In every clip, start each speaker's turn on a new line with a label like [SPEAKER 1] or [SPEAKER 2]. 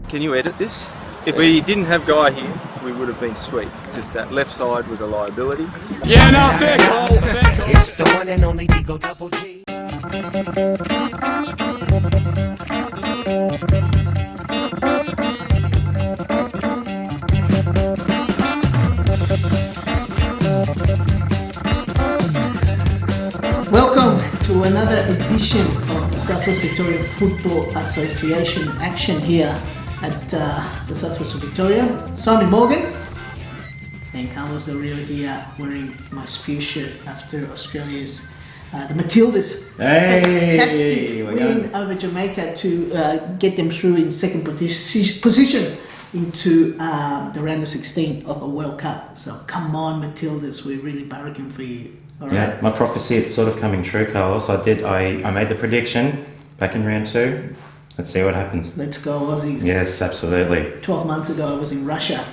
[SPEAKER 1] Can you edit this? If we didn't have Guy here, we would have been sweet. Just that left side was a liability.
[SPEAKER 2] Yeah, no, fair call.
[SPEAKER 3] It's the one and only Digo Double G.
[SPEAKER 4] Welcome to another edition of the Southwest Victoria Football Association action here at the Southwest of Victoria. Simon Morgan and Carlos Del Rio here wearing my spear shirt after Australia's the Matildas fantastic win over Jamaica to get them through in second position into the round of 16 of a World Cup. So come on, Matildas, we're really barracking for you. All
[SPEAKER 5] yeah,
[SPEAKER 4] right.
[SPEAKER 5] My prophecy, it's sort of coming true, Carlos. I made the prediction back in round 2. Let's see what happens.
[SPEAKER 4] Let's go Aussies.
[SPEAKER 5] Yes, absolutely.
[SPEAKER 4] 12 months ago I was in Russia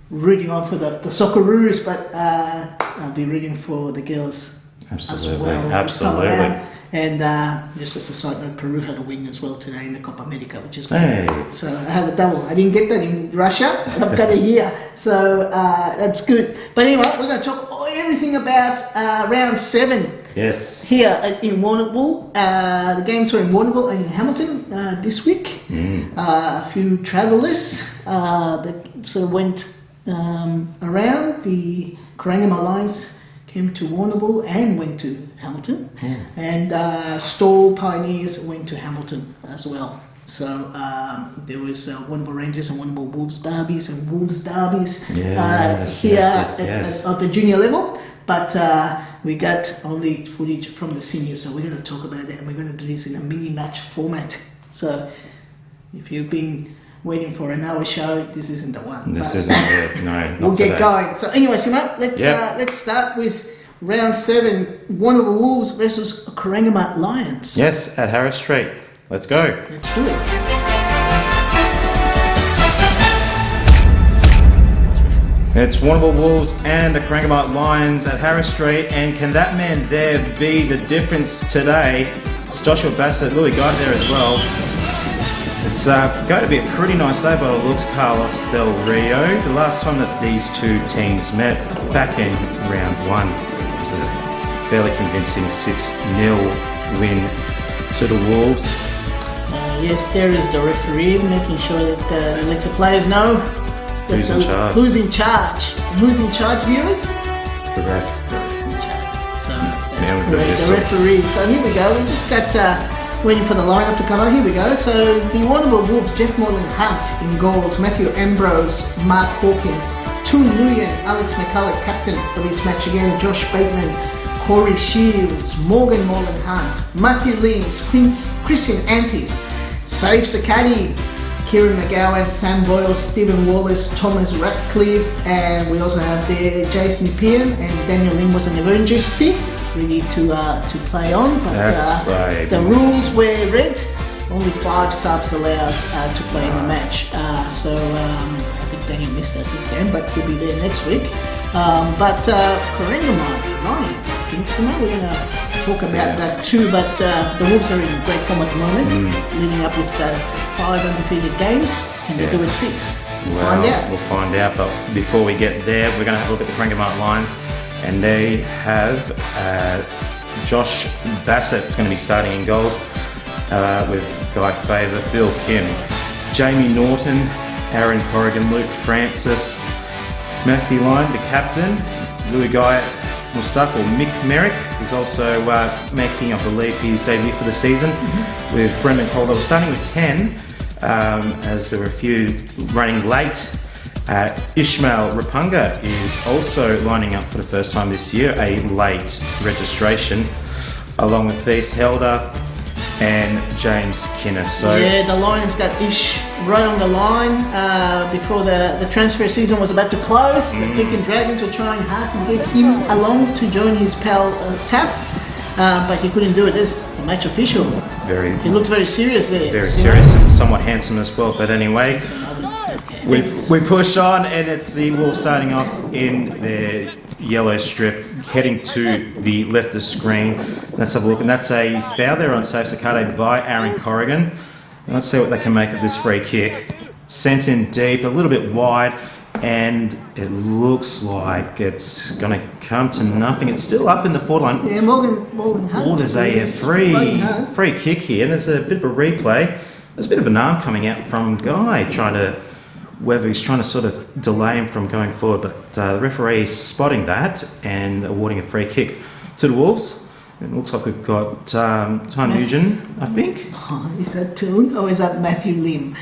[SPEAKER 4] rooting on for the Socceroos, but I'll be rooting for the girls
[SPEAKER 5] Absolutely,
[SPEAKER 4] as well.
[SPEAKER 5] absolutely.
[SPEAKER 4] This time around. And just as a side note, Peru had a win as well today in the Copa America, which is good.
[SPEAKER 5] Hey.
[SPEAKER 4] So I have a double. I didn't get that in Russia. I've got it here. So that's good. But anyway, we're going to talk everything about round 7.
[SPEAKER 5] Yes.
[SPEAKER 4] Here in Warrnambool. The games were in Warrnambool and in Hamilton this week. A few travellers that sort of went around. The Corangamite Lions came to Warrnambool and went to Hamilton. And Stall Pioneers went to Hamilton as well. So there was Warrnambool Rangers and Warrnambool Wolves derbies and Wolves derbies here at the junior level. But we got only footage from the seniors, so we're going to talk about that, and we're going to do this in a mini-match format. So if you've been waiting for an hour show, this isn't the one.
[SPEAKER 5] This isn't it, no.
[SPEAKER 4] We'll get going. So anyway, Simon, let's start with round 7, Warrnambool Wolves versus Corangamite Lions.
[SPEAKER 5] Yes, at Harris Street. Let's go.
[SPEAKER 4] Let's do it.
[SPEAKER 5] It's Warrnambool Wolves and the Corangamite Lions at Harris Street, and can that man there be the difference today? It's Joshua Bassett, Louis Guy there as well. It's going to be a pretty nice day by the looks, Carlos Del Rio. The last time that these two teams met, back in round 1, it was a fairly convincing 6-0 win to the Wolves.
[SPEAKER 4] Yes, there is the referee making sure that he lets the players know
[SPEAKER 5] who's in charge.
[SPEAKER 4] Who's in charge? And who's in charge, viewers?
[SPEAKER 5] The ref.
[SPEAKER 4] The ref in charge. So
[SPEAKER 5] Now
[SPEAKER 4] that's
[SPEAKER 5] we've got
[SPEAKER 4] correct.
[SPEAKER 5] this
[SPEAKER 4] The referee. So here we go. We just got waiting for the lineup to come out. Here we go. So the Warrnambool Wolves, Jeff Moreland Hunt in goals, Matthew Ambrose, Mark Hawkins, Toon Nguyen, Alex McCullough, captain for this match again, Josh Bateman, Corey Shields, Morgan Moreland Hunt, Matthew Lins, Christian Antis, Saif Sakati, Kieran McGowan, Sam Boyle, Stephen Wallace, Thomas Ratcliffe, and we also have there Jason Nepean and Daniel Lim was an emergency ready to play on, but the rules were read. Only 5 subs allowed to play in the match. So I think Daniel missed out this game, but he'll be there next week. But Corangamite Lions, I think so. We're going to talk about that too. But the Wolves are in great form at the moment, leading up with 5 undefeated games. Can they do it 6?
[SPEAKER 5] We'll find out. But before we get there, we're going to have a look at the Corangamite Lions, and they have Josh Bassett is going to be starting in goals with Guy Favour, Phil Kim, Jamie Norton, Aaron Corrigan, Luke Francis, Matthew Lyon, the captain, Louis Guy Mustaq, or Mick Merrick is also making, I believe, his debut for the season with Brendan Calder. We're starting with 10, as there were a few running late. Ishmael Rapunga is also lining up for the first time this year, a late registration, along with Thies Helder and James Kinner. So
[SPEAKER 4] yeah, the Lions got Ish right on the line before the transfer season was about to close. The Freaking Dragons were trying hard to get him along to join his pal Taff, but he couldn't do it. There's the match official. He looks very serious there.
[SPEAKER 5] Very serious and somewhat handsome as well. But anyway, we push on, and it's the Wolves starting off in their yellow strip, heading to the left of the screen. Let's have a look, and that's a foul there on Saif Sakate by Aaron Corrigan. Let's see what they can make of this free kick. Sent in deep, a little bit wide, and it looks like it's going to come to nothing. It's still up in the forward line.
[SPEAKER 4] Yeah, Morgan Hunt.
[SPEAKER 5] Oh, there's a free kick here, and there's a bit of a replay. There's a bit of an arm coming out from Guy, whether he's trying to sort of delay him from going forward, but the referee is spotting that and awarding a free kick to the Wolves. It looks like we've got Tom Nugent, I think.
[SPEAKER 4] Oh, is that Toon or is that Matthew Lim?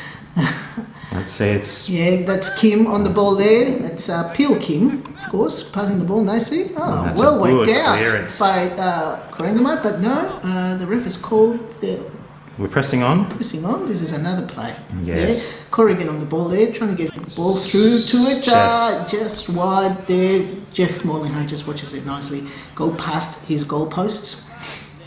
[SPEAKER 5] Let's see, it's...
[SPEAKER 4] Yeah, that's Kim on the ball there. That's Peel Kim, of course, passing the ball nicely. Oh,
[SPEAKER 5] That's
[SPEAKER 4] well
[SPEAKER 5] a
[SPEAKER 4] worked
[SPEAKER 5] good
[SPEAKER 4] out
[SPEAKER 5] clearance.
[SPEAKER 4] by Korengamat, but no, the ref has called the
[SPEAKER 5] We're pressing on.
[SPEAKER 4] pressing on. This is another play.
[SPEAKER 5] Yes.
[SPEAKER 4] Yeah. Corrigan on the ball there, trying to get the ball through to it. Just wide there. Jeff Morlingham just watches it nicely go past his goalposts.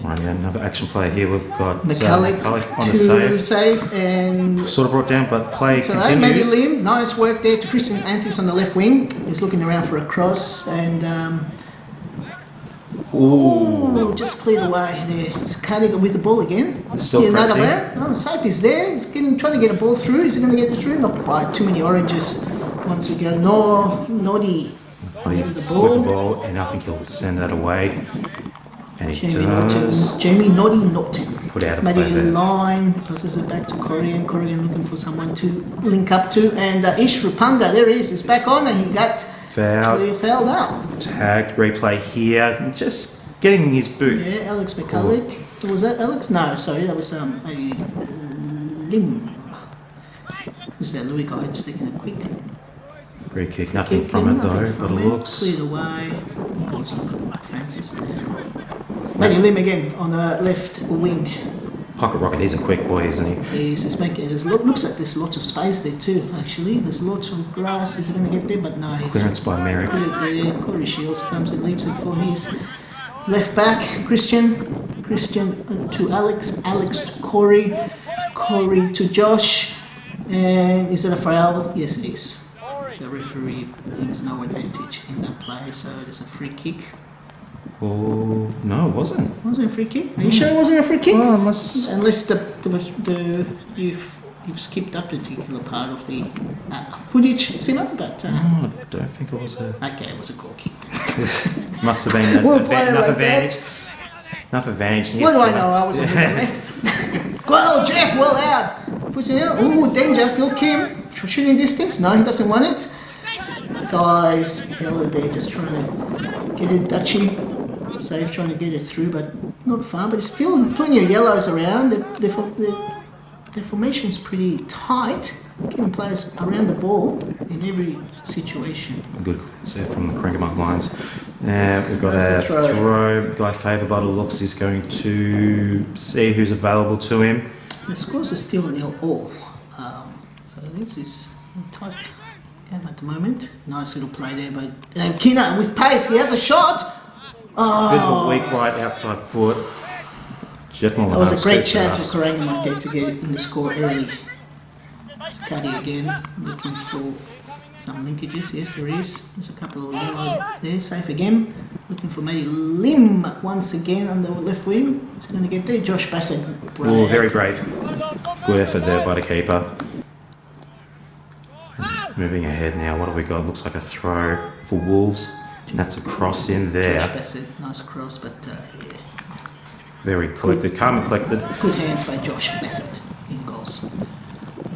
[SPEAKER 5] Right, yeah, another action play here. We've got
[SPEAKER 4] McCulloch
[SPEAKER 5] on the
[SPEAKER 4] to
[SPEAKER 5] save.
[SPEAKER 4] and
[SPEAKER 5] Sort of brought down, but play
[SPEAKER 4] Matty
[SPEAKER 5] continues.
[SPEAKER 4] Lim, nice work there to Christian Anthony on the left wing. He's looking around for a cross and just cleared away there. Sakadi with the ball again.
[SPEAKER 5] Still
[SPEAKER 4] another
[SPEAKER 5] pressing.
[SPEAKER 4] player. Oh, Safe is there. He's trying to get a ball through. Is he going to get it through? Not quite. Too many oranges. Once again, Noddy with the ball.
[SPEAKER 5] With the ball, and I think he'll send that away. And he
[SPEAKER 4] Does. Jamie Noddy not.
[SPEAKER 5] Put out a
[SPEAKER 4] Matty
[SPEAKER 5] play there.
[SPEAKER 4] Line passes it back to Korean. Korean looking for someone to link up to. And Ish Rupanga, there he is. He's back on and he got fouled out.
[SPEAKER 5] Tagged, replay here. Just getting his boot.
[SPEAKER 4] Yeah, Alex McCulloch. Was that Alex? No, sorry, that was maybe Lim. Who's that Louis guy sticking it quick?
[SPEAKER 5] Free kick, nothing from it though, but it looks...
[SPEAKER 4] Cleared away. Francis. Matty Lim again on the left wing.
[SPEAKER 5] Pocket Rocket, he's a quick boy, isn't he?
[SPEAKER 4] He's making. Looks like there's lots of space there too. Actually, there's lots of grass. Is he going to get there? But no.
[SPEAKER 5] Clearance by Merrick.
[SPEAKER 4] There. Corey Shields comes and leaves it for his left back. Christian to Alex. Alex to Corey. Corey to Josh. And is it a foul? Yes, it is. The referee brings no advantage in that play, so there's a free kick.
[SPEAKER 5] Oh, no, it wasn't.
[SPEAKER 4] Wasn't a free kick? Are you sure it wasn't a free kick?
[SPEAKER 5] Well, unless
[SPEAKER 4] you've skipped up a particular part of the footage, Simo, but...
[SPEAKER 5] I don't think it was a...
[SPEAKER 4] Okay, it was a goal kick.
[SPEAKER 5] Must have been
[SPEAKER 4] We'll
[SPEAKER 5] enough
[SPEAKER 4] play it like
[SPEAKER 5] advantage. Enough advantage.
[SPEAKER 4] What do I know? I was a ref. Well, Jeff, well out. Puts it out. Ooh, danger. Phil Kim. Shooting distance. No, he doesn't want it. Thighs. Hella there, just trying to get it Dutchy. Safe trying to get it through, but not far. But it's still plenty of yellows around. The formation's pretty tight. Getting players around the ball in every situation.
[SPEAKER 5] Good set from the Crankamont lines. Now we've got a throw. Guy Favorbottle looks is going to see who's available to him.
[SPEAKER 4] The scores are still 0-all. So this is a tight game at the moment. Nice little play there by Kina with pace. He has a shot.
[SPEAKER 5] Bit of a weak right outside foot. Jeff
[SPEAKER 4] That was a great chance for Korangamot there to get in the score early. Skadi again, looking for some linkages. Yes, there is. There's a couple of yellow there. Safe again. Looking for Matty Lim once again on the left wing. Is he going to get there? Josh Bassett.
[SPEAKER 5] Oh, very brave. Good effort there by the keeper. Moving ahead now. What have we got? Looks like a throw for Wolves. And that's a cross in there.
[SPEAKER 4] Josh Bassett. Nice cross, but yeah.
[SPEAKER 5] Very collected. Calm and collected.
[SPEAKER 4] Good hands by Josh Bassett in goals.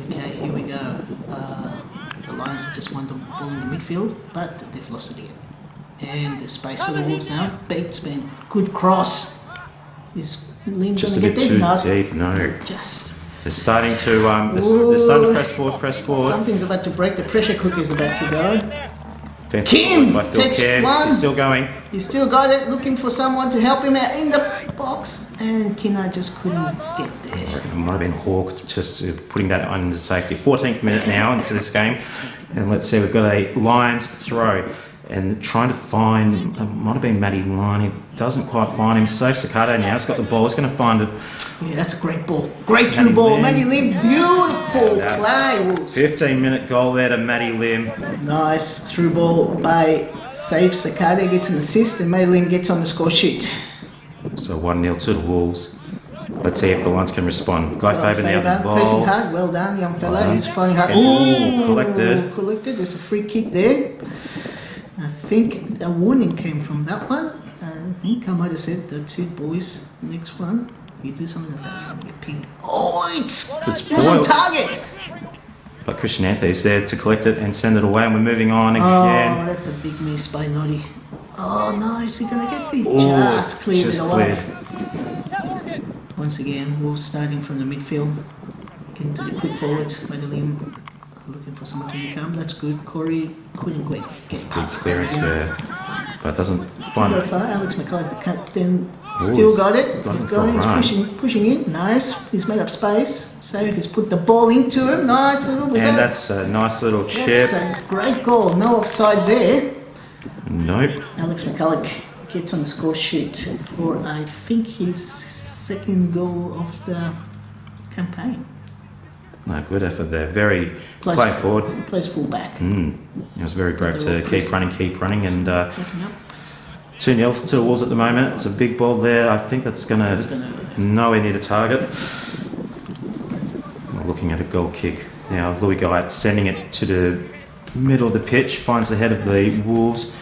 [SPEAKER 4] Okay, here we go. The Lions have just won the ball in the midfield, but they've lost it again. And there's space for the Wolves now. Batesman, good cross. Is Lim
[SPEAKER 5] Just a
[SPEAKER 4] going to
[SPEAKER 5] bit
[SPEAKER 4] get there?
[SPEAKER 5] too deep. No.
[SPEAKER 4] Just.
[SPEAKER 5] They're starting to. They're starting to press forward.
[SPEAKER 4] Something's about to break. The pressure cooker's about to go.
[SPEAKER 5] Defensive
[SPEAKER 4] Kim
[SPEAKER 5] by Phil
[SPEAKER 4] takes
[SPEAKER 5] Kim.
[SPEAKER 4] one.
[SPEAKER 5] He's still going.
[SPEAKER 4] He's still got it, looking for someone to help him out in the box, and Kina just couldn't get there.
[SPEAKER 5] I reckon it might have been Hawk just putting that under safety. 14th minute now into this game, and let's see, we've got a Lions throw and trying to find. It might have been Matty Line. He doesn't quite find him. Safe Cicada now. He's got the ball. He's going to find it.
[SPEAKER 4] Yeah, that's a great ball. Great through ball. Matty Lim, beautiful play. Wolves.
[SPEAKER 5] 15-minute goal there to Matty Lim.
[SPEAKER 4] Nice through ball by Safe Cicada. Gets an assist, and Matty Lim gets on the score sheet.
[SPEAKER 5] So 1-0 to the Wolves. Let's see if the ones can respond. Guy Faber now the ball.
[SPEAKER 4] Pressing hard, well done, young fella.
[SPEAKER 5] Well done.
[SPEAKER 4] He's throwing hard.
[SPEAKER 5] Ooh, collected.
[SPEAKER 4] Collected. There's a free kick there. I think a warning came from that one. I think I might have said, that's it, boys. Next one, you do something like that, you ping. Oh, it was on target.
[SPEAKER 5] But Christian Anthony's there to collect it and send it away, and we're moving on
[SPEAKER 4] Oh,
[SPEAKER 5] again.
[SPEAKER 4] that's a big miss by Noddy. Oh no, is he gonna get the
[SPEAKER 5] Oh,
[SPEAKER 4] just cleared
[SPEAKER 5] just
[SPEAKER 4] it away?
[SPEAKER 5] cleared.
[SPEAKER 4] Once again, Wolves starting from the midfield, getting to the quick forwards. Madeline looking for someone to become. That's good. Corey couldn't quite get
[SPEAKER 5] Good
[SPEAKER 4] past.
[SPEAKER 5] clearance there, but doesn't
[SPEAKER 4] Go
[SPEAKER 5] find.
[SPEAKER 4] far. Alex McCullough, the captain,
[SPEAKER 5] Ooh,
[SPEAKER 4] still
[SPEAKER 5] he's
[SPEAKER 4] got it.
[SPEAKER 5] got
[SPEAKER 4] He's
[SPEAKER 5] him for
[SPEAKER 4] going.
[SPEAKER 5] a
[SPEAKER 4] He's
[SPEAKER 5] run.
[SPEAKER 4] pushing in. Nice. He's made up space. Safe. He's put the ball into him. Nice. Was
[SPEAKER 5] And
[SPEAKER 4] that?
[SPEAKER 5] that's a nice little chip.
[SPEAKER 4] That's a great goal. No offside there.
[SPEAKER 5] Nope.
[SPEAKER 4] Alex McCulloch gets on the score sheet for, I think, his second goal of the campaign.
[SPEAKER 5] No, good effort there. Very
[SPEAKER 4] Plays-
[SPEAKER 5] play forward.
[SPEAKER 4] Plays full back.
[SPEAKER 5] It was very brave
[SPEAKER 4] They're all
[SPEAKER 5] to
[SPEAKER 4] pressing.
[SPEAKER 5] keep running, and
[SPEAKER 4] Pressing up.
[SPEAKER 5] 2-0 to the Wolves at the moment. It's a big ball there. I think that's going
[SPEAKER 4] gonna-
[SPEAKER 5] to nowhere near the target. We're looking at a goal kick. Now Louis Guy sending it to the middle of the pitch, finds the head of the Wolves.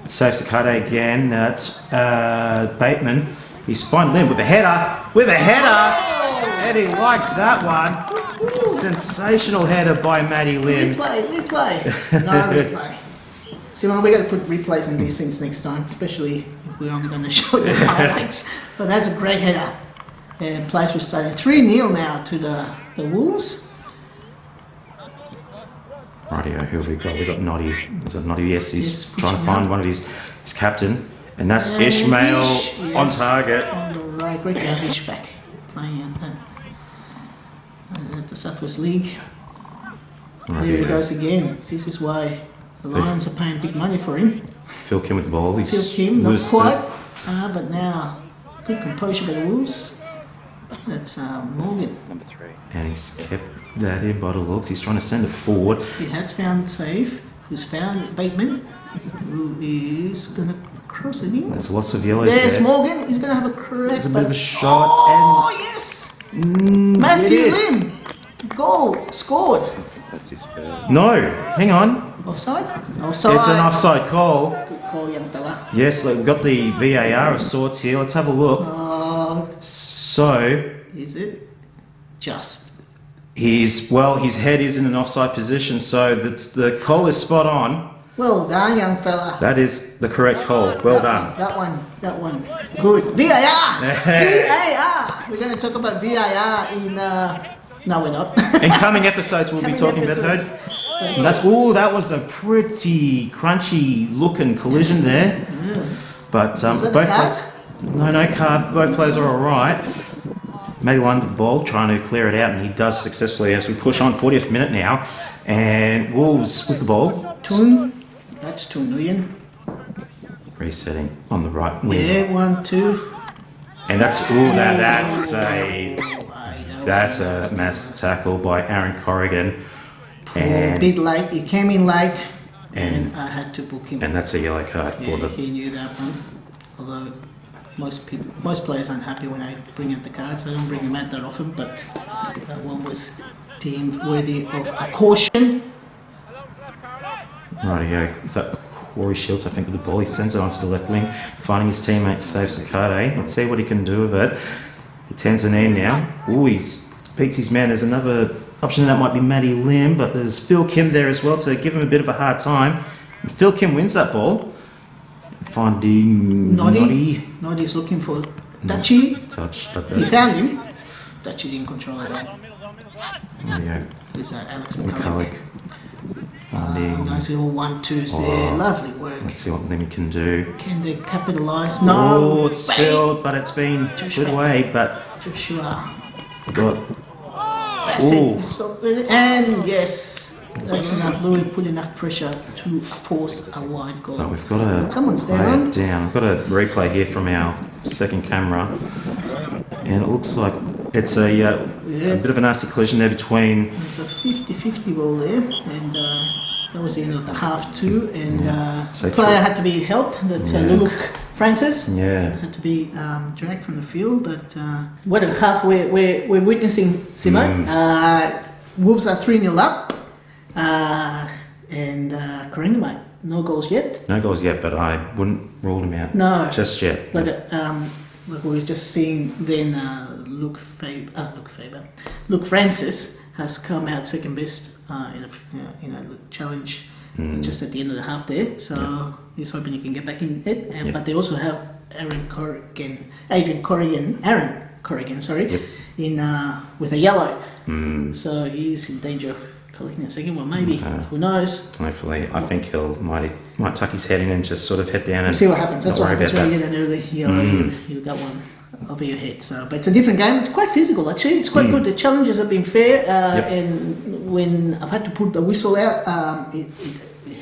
[SPEAKER 5] Saves Sakade again. That's Bateman. He's finally in with a header. And he likes that one. Sensational header by Matty Lim.
[SPEAKER 4] Replay. No replay. See, well, we got to put replays in these things next time, especially if we're only going to show the highlights. But that's a great header. And players restarting 3-0 now to the Wolves.
[SPEAKER 5] Rightio, who have we got? We got Noddy. Is it Noddy? Yes, he's
[SPEAKER 4] Yes,
[SPEAKER 5] trying to
[SPEAKER 4] pushing
[SPEAKER 5] find
[SPEAKER 4] up.
[SPEAKER 5] one of his captain. And that's
[SPEAKER 4] And
[SPEAKER 5] Ishmael
[SPEAKER 4] Ish,
[SPEAKER 5] on
[SPEAKER 4] yes.
[SPEAKER 5] target.
[SPEAKER 4] On the right, great Ish back playing at the Southwest League. There he goes again. This is why the Lions are paying big money for him.
[SPEAKER 5] Phil Kim with the ball. He's
[SPEAKER 4] Phil Kim, not
[SPEAKER 5] loosed
[SPEAKER 4] quite,
[SPEAKER 5] it.
[SPEAKER 4] but now good composure by the Wolves. That's Morgan.
[SPEAKER 5] And he's kept that in by the looks. He's trying to send it forward.
[SPEAKER 4] He has found Save, who's found Bateman, who is going to cross it in.
[SPEAKER 5] There's lots of yellows
[SPEAKER 4] There's
[SPEAKER 5] there.
[SPEAKER 4] Morgan. He's going to have a crack.
[SPEAKER 5] There's a bit of a shot.
[SPEAKER 4] Oh, yes! Matthew
[SPEAKER 5] it is.
[SPEAKER 4] Lim. Goal. Scored.
[SPEAKER 1] That's his fair.
[SPEAKER 5] No, hang on.
[SPEAKER 4] Offside? Offside.
[SPEAKER 5] It's an offside call.
[SPEAKER 4] Good call, young fella.
[SPEAKER 5] Yes, we've got the VAR of sorts here. Let's have a look. So,
[SPEAKER 4] Is it just?
[SPEAKER 5] his head is in an offside position, so the call is spot on.
[SPEAKER 4] Well done, young fella.
[SPEAKER 5] That is the correct call. Well done.
[SPEAKER 4] That one. Good. VAR! VAR! We're going to talk about VAR in... no, we're not.
[SPEAKER 5] In coming episodes, we'll be
[SPEAKER 4] Coming
[SPEAKER 5] talking about
[SPEAKER 4] episodes.
[SPEAKER 5] that. And that was a pretty crunchy looking collision there. But
[SPEAKER 4] that a
[SPEAKER 5] both
[SPEAKER 4] card?
[SPEAKER 5] players, no card. Both players are all right. Matty Lund with the ball, trying to clear it out, and he does successfully as we push on. 40th minute now, and Wolves with the ball.
[SPEAKER 4] Toon. That's 2 million.
[SPEAKER 5] Resetting on the right wing.
[SPEAKER 4] Yeah, 1, 2.
[SPEAKER 5] And that's that's a mass tackle by Aaron Corrigan.
[SPEAKER 4] A
[SPEAKER 5] And
[SPEAKER 4] bit late. He came in late, and I had to book him.
[SPEAKER 5] and that's a yellow card for
[SPEAKER 4] Yeah,
[SPEAKER 5] the
[SPEAKER 4] he knew that one. Although most players aren't happy when I bring out the cards. I don't bring them out that often, but that one was deemed worthy of a caution.
[SPEAKER 5] Rightio. Is that Corey Shields, I think, with the ball? He sends it onto the left wing, finding his teammate, saves Sakade. Let's see what he can do with it. He turns an in now. Ooh, he's beats his man. There's another option that might be Matty Lim, but there's Phil Kim there as well to give him a bit of a hard time. And Phil Kim wins that ball. Finding
[SPEAKER 4] Noddy's looking for Dutchy.
[SPEAKER 5] touch, but
[SPEAKER 4] He found him. Dutchy didn't control it all.
[SPEAKER 5] there you go.
[SPEAKER 4] Who's that? Alex
[SPEAKER 5] McCulloch.
[SPEAKER 4] McCulloch.
[SPEAKER 5] Finding.
[SPEAKER 4] Nice little 1-2s there. Lovely work.
[SPEAKER 5] Let's see what Lim can do.
[SPEAKER 4] Can they capitalise?
[SPEAKER 5] Oh,
[SPEAKER 4] No.
[SPEAKER 5] it's spilled, but it's been
[SPEAKER 4] Joshua.
[SPEAKER 5] good way. But
[SPEAKER 4] Joshua.
[SPEAKER 5] got
[SPEAKER 4] Bassett. And yes, that's enough. Louis put enough pressure to force a wide goal.
[SPEAKER 5] But we've got to
[SPEAKER 4] Someone's
[SPEAKER 5] play
[SPEAKER 4] down.
[SPEAKER 5] it down. We've got a replay here from our second camera, and it looks like it's a bit of a nasty collision there between.
[SPEAKER 4] It's a 50-50 ball there, and that was the end of the half two. And
[SPEAKER 5] So
[SPEAKER 4] the player had to be helped. That Francis.
[SPEAKER 5] Yeah.
[SPEAKER 4] Had to be dragged from the field, but what a half we're witnessing, Simo. Wolves are 3-0 up, and Coringa, no goals yet.
[SPEAKER 5] No goals yet, but I wouldn't rule him out.
[SPEAKER 4] No.
[SPEAKER 5] Just yet.
[SPEAKER 4] Like we were just seeing then, Luke Francis has come out second best in a challenge just at the end of the half there. So he's hoping he can get back in it. But they also have Aaron Corrigan, sorry,
[SPEAKER 5] Yes.
[SPEAKER 4] in with a yellow. So he's in danger of collecting a second one, maybe. Who knows?
[SPEAKER 5] Hopefully, I think he'll might tuck his head in and just sort of head down and
[SPEAKER 4] See what happens. That's
[SPEAKER 5] not
[SPEAKER 4] what
[SPEAKER 5] worry
[SPEAKER 4] happens when
[SPEAKER 5] about
[SPEAKER 4] you get an early yellow. You've got one over your head. So, but it's a different game. It's quite physical, actually. It's quite good. The challenges have been fair, and when I've had to put the whistle out, it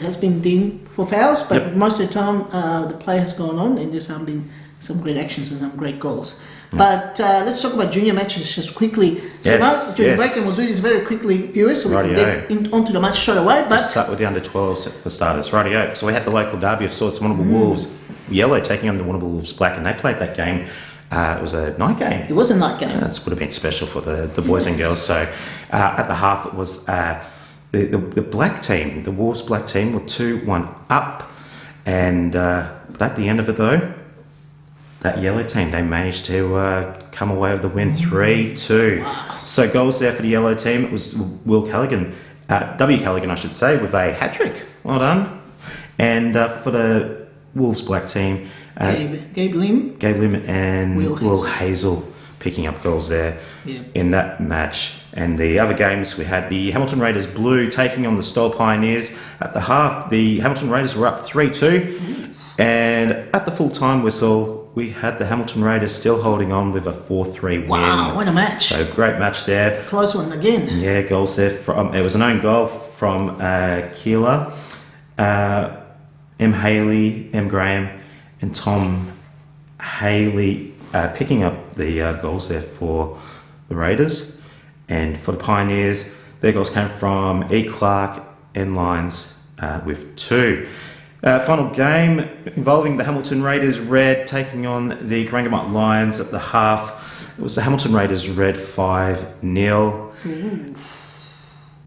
[SPEAKER 4] has been deemed for fouls. But most of the time, the play has gone on, and there's been some great actions and some great goals. But let's talk about junior matches just quickly. So now, during break, and we'll do this very quickly, viewers, so we can get onto the match straight away. But
[SPEAKER 5] Let's start with the under-12s for starters. Rightio. So we had the local derby of sorts, Warrnambool Wolves Yellow taking on the Warrnambool Wolves Black, and they played that game. It was a night game.
[SPEAKER 4] It was a night game.
[SPEAKER 5] That would have been special for the boys and girls. So at the half, it was the black team, the Wolves Black team, were 2-1 up. And at the end of it, though, that yellow team, they managed to come away with the win 3-2.
[SPEAKER 4] Wow.
[SPEAKER 5] So goals there for the yellow team. It was Will Callaghan, W. Callaghan, I should say, with a hat-trick. Well done. And for the Wolves Black team,
[SPEAKER 4] Gabe Lim
[SPEAKER 5] and Will Hazel picking up goals there in that match. And the other games, we had the Hamilton Raiders Blue taking on the Stoll Pioneers. At the half, the Hamilton Raiders were up 3-2. And at the full-time whistle, we had the Hamilton Raiders still holding on with a 4-3 win.
[SPEAKER 4] Wow, what a match.
[SPEAKER 5] So great match there.
[SPEAKER 4] Close one again.
[SPEAKER 5] Yeah, goals there. It was an own goal from Keeler, M. Haley, M. Graham, and Tom Haley picking up the goals there for the Raiders. And for the Pioneers, their goals came from E. Clark and Lyons with 2. Final game involving the Hamilton Raiders Red taking on the Corangamite Lions at the half. It was the Hamilton Raiders Red 5-0.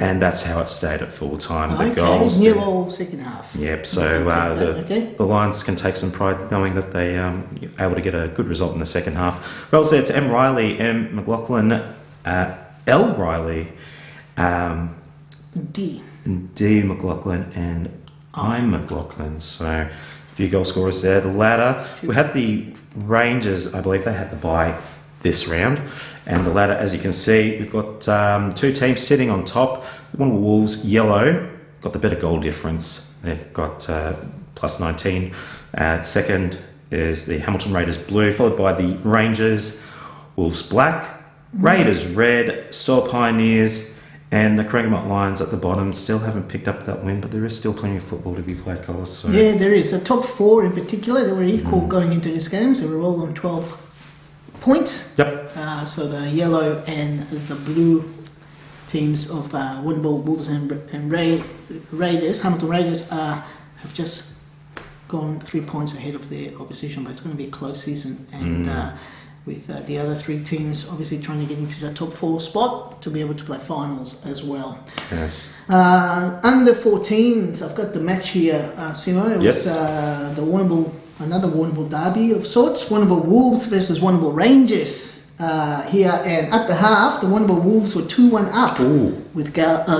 [SPEAKER 5] And that's how it stayed at full time. The goals.
[SPEAKER 4] 0 second half.
[SPEAKER 5] Yep, so the Lions can take some pride knowing that they able to get a good result in the second half. Goals there to M. Riley, M. McLaughlin, L. Riley,
[SPEAKER 4] D.
[SPEAKER 5] McLaughlin, and I'm McLaughlin. So a few goal scorers there. The ladder, we had the Rangers, I believe they had the bye this round. And the ladder, as you can see, we've got 2 teams sitting on top. One of the Wolves, yellow, got the better goal difference. They've got plus 19. Second is the Hamilton Raiders Blue, followed by the Rangers, Wolves Black, Raiders Red, Stoll Pioneers, and the Corangamite Lions at the bottom. Still haven't picked up that win, but there is still plenty of football to be played, Carlos. So.
[SPEAKER 4] Yeah, there is. The top 4 in particular, they were equal going into this game, so we're all on 12 points.
[SPEAKER 5] Yep.
[SPEAKER 4] So the yellow and the blue teams of Warrnambool Wolves and Raiders, Hamilton Raiders, have just gone 3 points ahead of their opposition, but it's going to be a close season. And with the other 3 teams obviously trying to get into the top 4 spot to be able to play finals as well.
[SPEAKER 5] Yes.
[SPEAKER 4] Under 14s, I've got the match here, Simo. It was the another Warrnambool derby of sorts. Warrnambool Wolves versus Warrnambool Rangers here. And at the half, the Warrnambool Wolves were 2-1 up with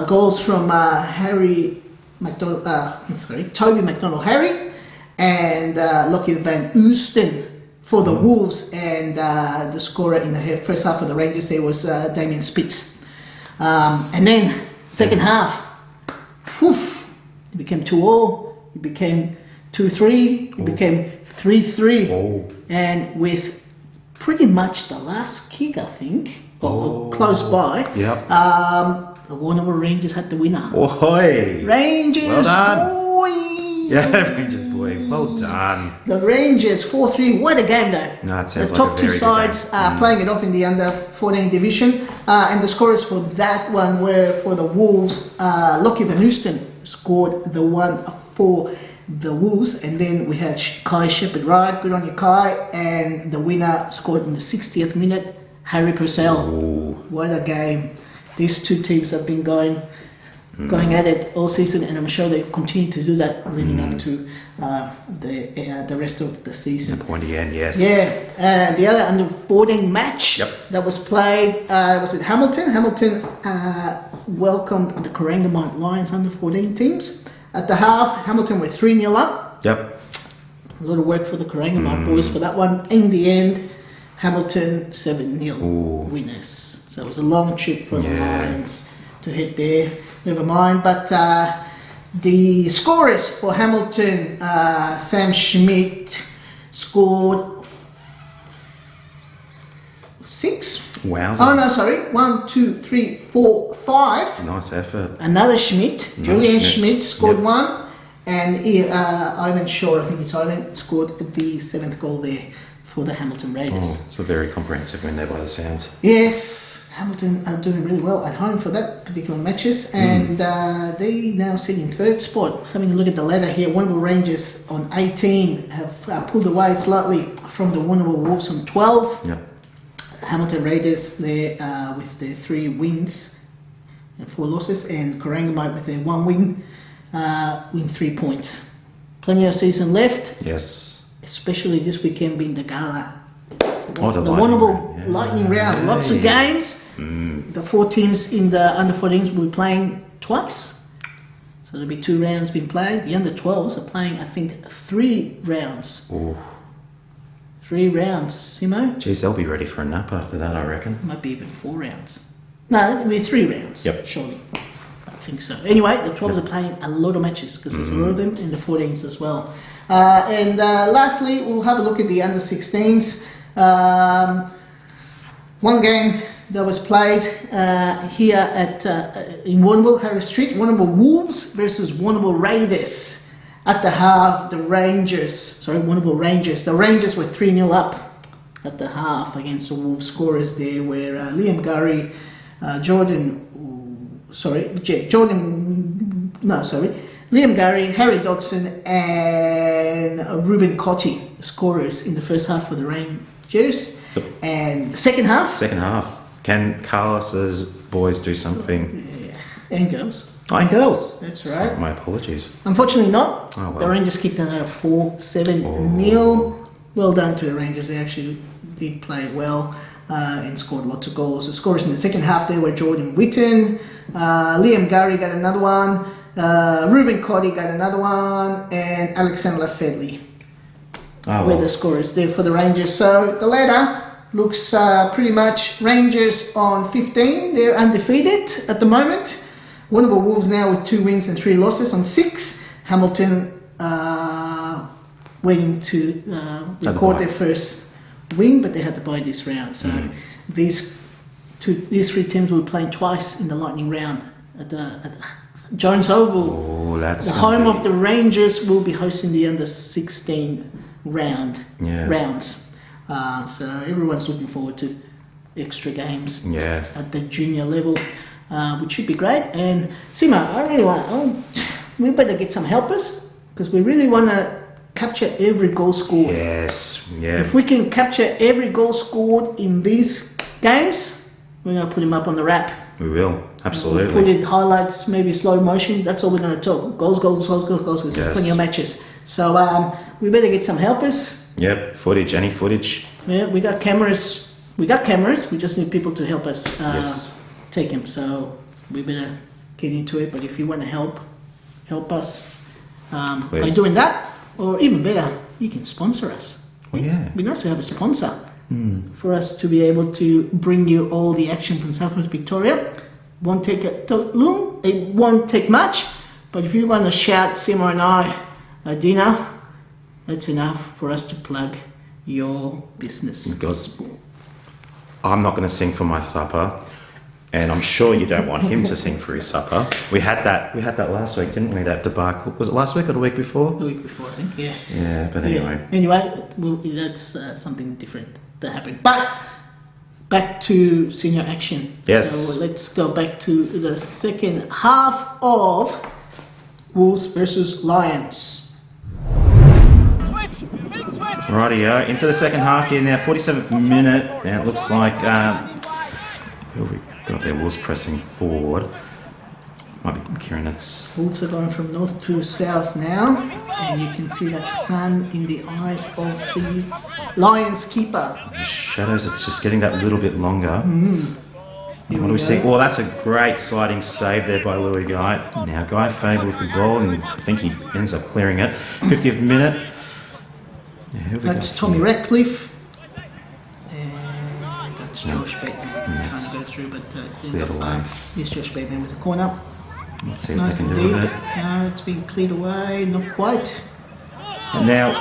[SPEAKER 4] goals from Toby McDonald-Harry and Lockie Van Oosten for the Wolves, and the scorer in the first half of the Rangers there was Damien Spitz. And then second half, it became 2-2, it became 2-3, it became 3-3, and with pretty much the last kick, I think, or close by, the Warrnambool Rangers had the winner. Rangers!
[SPEAKER 5] Well done.
[SPEAKER 4] Boy!
[SPEAKER 5] Yeah, Rangers boy, well done.
[SPEAKER 4] The Rangers 4-3. What a game, though!
[SPEAKER 5] No, it sounds
[SPEAKER 4] the top
[SPEAKER 5] like a
[SPEAKER 4] 2
[SPEAKER 5] very
[SPEAKER 4] sides playing it off in the under 14 division, and the scorers for that one were for the Wolves. Lockie Van Oosten scored the one for the Wolves, and then we had Kai Shepherd-Ride, good on you Kai, and the winner scored in the 60th minute, Harry Purcell.
[SPEAKER 5] Ooh.
[SPEAKER 4] What a game. These two teams have been going at it all season, and I'm sure they continue to do that leading up to the rest of the season.
[SPEAKER 5] The pointy end, yes.
[SPEAKER 4] Yeah, the other under 14 match that was played was at Hamilton. Hamilton welcomed the Corangamite Lions under 14 teams. At the half, Hamilton were 3-0 up.
[SPEAKER 5] Yep.
[SPEAKER 4] A lot of work for the Corangamite boys for that one. In the end, Hamilton 7-0 winners. So it was a long trip for the Lions to head there. Never mind, but the scorers for Hamilton, Sam Schmidt scored 6.
[SPEAKER 5] Wowza.
[SPEAKER 4] Oh no, sorry, 1, 2, 3, 4, 5.
[SPEAKER 5] Nice effort.
[SPEAKER 4] Another Schmidt, Julian Schmidt scored
[SPEAKER 5] Yep.
[SPEAKER 4] 1, and Ivan Shaw, I think it's Ivan, scored the 7th goal there for the Hamilton Raiders.
[SPEAKER 5] Oh, it's a very comprehensive win there by the sounds.
[SPEAKER 4] Yes, Hamilton are doing really well at home for that particular matches, and they now sit in 3rd spot. Having a look at the ladder here, Warrnambool Rangers on 18 have pulled away slightly from the Warrnambool Wolves on 12.
[SPEAKER 5] Yep.
[SPEAKER 4] Hamilton Raiders there with their 3 wins and 4 losses, and Corangamite with their 1 win, win 3 points. Plenty of season left,
[SPEAKER 5] Yes.
[SPEAKER 4] especially this weekend being the gala.
[SPEAKER 5] Oh, the
[SPEAKER 4] Warrnambool Lightning Round. Lots of games. The 4 teams in the under 14s will be playing twice. So there'll be 2 rounds being played. The under 12s are playing, I think, 3 rounds.
[SPEAKER 5] Ooh.
[SPEAKER 4] 3 rounds, Simo?
[SPEAKER 5] Geez, they'll be ready for a nap after that, I reckon.
[SPEAKER 4] Might be even 4 rounds. No, it'll be 3 rounds.
[SPEAKER 5] Yep.
[SPEAKER 4] Surely. I think so. Anyway, the 12s are playing a lot of matches because there's a lot of them in the 14s as well. And lastly, we'll have a look at the under 16s. One game that was played here at in Warrnambool, Harris Street, Warrnambool Wolves versus Warrnambool Raiders. At the half, the Warrnambool Rangers. The Rangers were 3-0 up at the half against the Wolves. Scorers there were Liam Gurry, Liam Gurry, Harry Dodson, and Ruben Cotty. Scorers in the first half for the Rangers.
[SPEAKER 5] Yep.
[SPEAKER 4] And the second half.
[SPEAKER 5] Second half. Can Carlos's boys do something?
[SPEAKER 4] And girls.
[SPEAKER 5] Oh, and girls.
[SPEAKER 4] That's
[SPEAKER 5] Sorry,
[SPEAKER 4] right.
[SPEAKER 5] my apologies.
[SPEAKER 4] Unfortunately not.
[SPEAKER 5] Oh, well.
[SPEAKER 4] The Rangers kicked them out of 4-7-0. Well done to the Rangers. They actually did play well and scored lots of goals. The scorers in the second half there were Jordan Whitten, Liam Gurry got another one, Ruben Cotty got another one, and Alexander Fedley were the scorers there for the Rangers. So the ladder looks pretty much Rangers on 15. They're undefeated at the moment. Warrnambool Wolves now with 2 wins and 3 losses on 6. Hamilton waiting to record their first win, but they had to buy this round. So these 3 teams will be playing twice in the Lightning Round at the Jones Oval.
[SPEAKER 5] Oh, that's
[SPEAKER 4] the home of the Rangers will be hosting the under 16 rounds. So everyone's looking forward to extra games at the junior level, which should be great. And Sima, I really we better get some helpers because we really want to capture every goal scored.
[SPEAKER 5] Yes, yeah.
[SPEAKER 4] If we can capture every goal scored in these games, we're going to put him up on the wrap.
[SPEAKER 5] We will, absolutely.
[SPEAKER 4] We'll put in highlights, maybe slow motion. That's all we're going to talk. Goals. There's plenty of matches. So we better get some helpers.
[SPEAKER 5] Yep, footage, any footage.
[SPEAKER 4] Yeah, we got cameras. We just need people to help us take them. So we better get into it. But if you want to help us by doing that, or even better, you can sponsor us.
[SPEAKER 5] Oh, yeah.
[SPEAKER 4] It'd be nice to have a sponsor for us to be able to bring you all the action from Southwest Victoria. Won't take long, it won't take much, but if you want to shout Simo and I a dinner, that's enough for us to plug your business.
[SPEAKER 5] Because I'm not going to sing for my supper, and I'm sure you don't want him to sing for his supper. We had that last week, didn't we? That debacle. Was it last week or the week before?
[SPEAKER 4] The week before, I think. Yeah.
[SPEAKER 5] Yeah, but anyway.
[SPEAKER 4] Yeah. Anyway, that's something different that happened. But back to senior action.
[SPEAKER 5] Yes.
[SPEAKER 4] So let's go back to the second half of Wolves versus Lions.
[SPEAKER 5] Rightio, into the second half here now, 47th minute, and it looks like who have we got there? Wolves pressing forward. Might be Kieran. That's
[SPEAKER 4] Wolves are going from north to south now, and you can see that sun in the eyes of the Lions keeper.
[SPEAKER 5] the shadows are just getting that little bit longer.
[SPEAKER 4] Here
[SPEAKER 5] What do we see?
[SPEAKER 4] go.
[SPEAKER 5] Oh, that's a great sliding save there by Louis Guy. Now Guy Faber with the ball, and I think he ends up clearing it. 50th minute. Yeah, who have we
[SPEAKER 4] That's
[SPEAKER 5] got
[SPEAKER 4] Tommy
[SPEAKER 5] here?
[SPEAKER 4] Ratcliffe, and that's Josh Bateman.
[SPEAKER 5] Yes.
[SPEAKER 4] Can't go through, but
[SPEAKER 5] Cleared away.
[SPEAKER 4] here's Josh Bateman with the corner.
[SPEAKER 5] Let's see what
[SPEAKER 4] Nice
[SPEAKER 5] they can do
[SPEAKER 4] indeed.
[SPEAKER 5] with it.
[SPEAKER 4] No, it's been cleared away, not quite.
[SPEAKER 5] And now,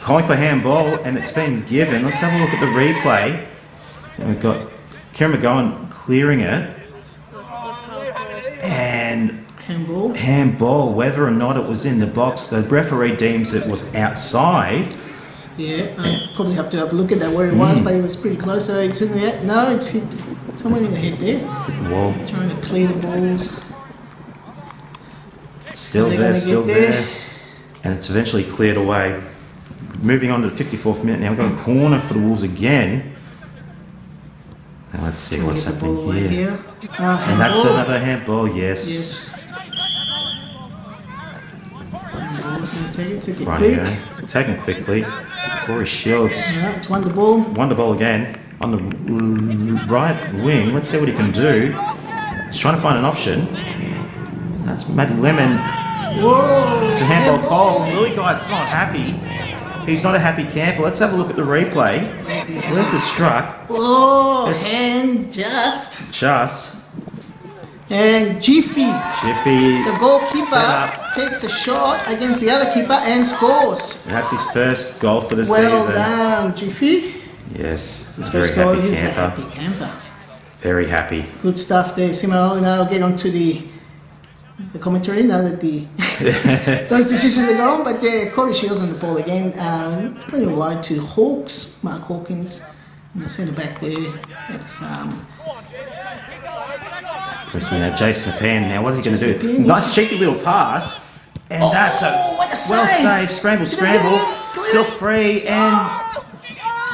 [SPEAKER 5] calling for handball, and it's been given. Let's have a look at the replay. And we've got Kieran McGowan clearing it, and
[SPEAKER 4] Handball.
[SPEAKER 5] handball, whether or not it was in the box, the referee deems it was outside.
[SPEAKER 4] Yeah, I probably have to have a look at that where it was, but it was pretty close. So it's in the no, it's hit someone in the head there.
[SPEAKER 5] Well,
[SPEAKER 4] Trying to clear the balls.
[SPEAKER 5] still
[SPEAKER 4] They're
[SPEAKER 5] there,
[SPEAKER 4] gonna
[SPEAKER 5] still
[SPEAKER 4] get there.
[SPEAKER 5] there. And it's eventually cleared away. Moving on to the 54th minute now, we've got a corner for the Wolves again. Now let's see what's
[SPEAKER 4] Get the ball
[SPEAKER 5] happening
[SPEAKER 4] away
[SPEAKER 5] here.
[SPEAKER 4] here.
[SPEAKER 5] And that's
[SPEAKER 4] Handball.
[SPEAKER 5] another handball, yes.
[SPEAKER 4] Yes. Handball's gonna take it quick.
[SPEAKER 5] Rightio. Taken quickly. Corey Shields.
[SPEAKER 4] Yeah, it's won the ball.
[SPEAKER 5] Wonder ball again on the right wing. Let's see what he can do. He's trying to find an option. That's Matty Lemon.
[SPEAKER 4] Whoa!
[SPEAKER 5] It's a handball call. Louis Guy's not happy. He's not a happy camper. Let's have a look at the replay. Where's it struck?
[SPEAKER 4] Oh,
[SPEAKER 5] It's-
[SPEAKER 4] and just and Jiffy,
[SPEAKER 5] Jiffy.
[SPEAKER 4] the
[SPEAKER 5] Set
[SPEAKER 4] goalkeeper,
[SPEAKER 5] up.
[SPEAKER 4] takes a shot against the other keeper and scores.
[SPEAKER 5] And that's his first goal for the
[SPEAKER 4] Well
[SPEAKER 5] season.
[SPEAKER 4] done, Jiffy.
[SPEAKER 5] Yes, he's
[SPEAKER 4] His
[SPEAKER 5] a very
[SPEAKER 4] first goal.
[SPEAKER 5] happy
[SPEAKER 4] He's a
[SPEAKER 5] camper.
[SPEAKER 4] happy camper.
[SPEAKER 5] Very happy.
[SPEAKER 4] Good stuff there, Simo. Now get on to the commentary now that the those decisions are gone. But Corey Shields on the ball again. Plenty wide to Hawks, Mark Hawkins, in the centre back there. That's
[SPEAKER 5] Pressing out Jason Pan. Now, what is he going to
[SPEAKER 4] Jason
[SPEAKER 5] do?
[SPEAKER 4] Pan.
[SPEAKER 5] Nice cheeky little pass. And that's a
[SPEAKER 4] what a
[SPEAKER 5] well
[SPEAKER 4] save.
[SPEAKER 5] saved. Scramble,
[SPEAKER 4] Did it
[SPEAKER 5] scramble.
[SPEAKER 4] get it?
[SPEAKER 5] Still free and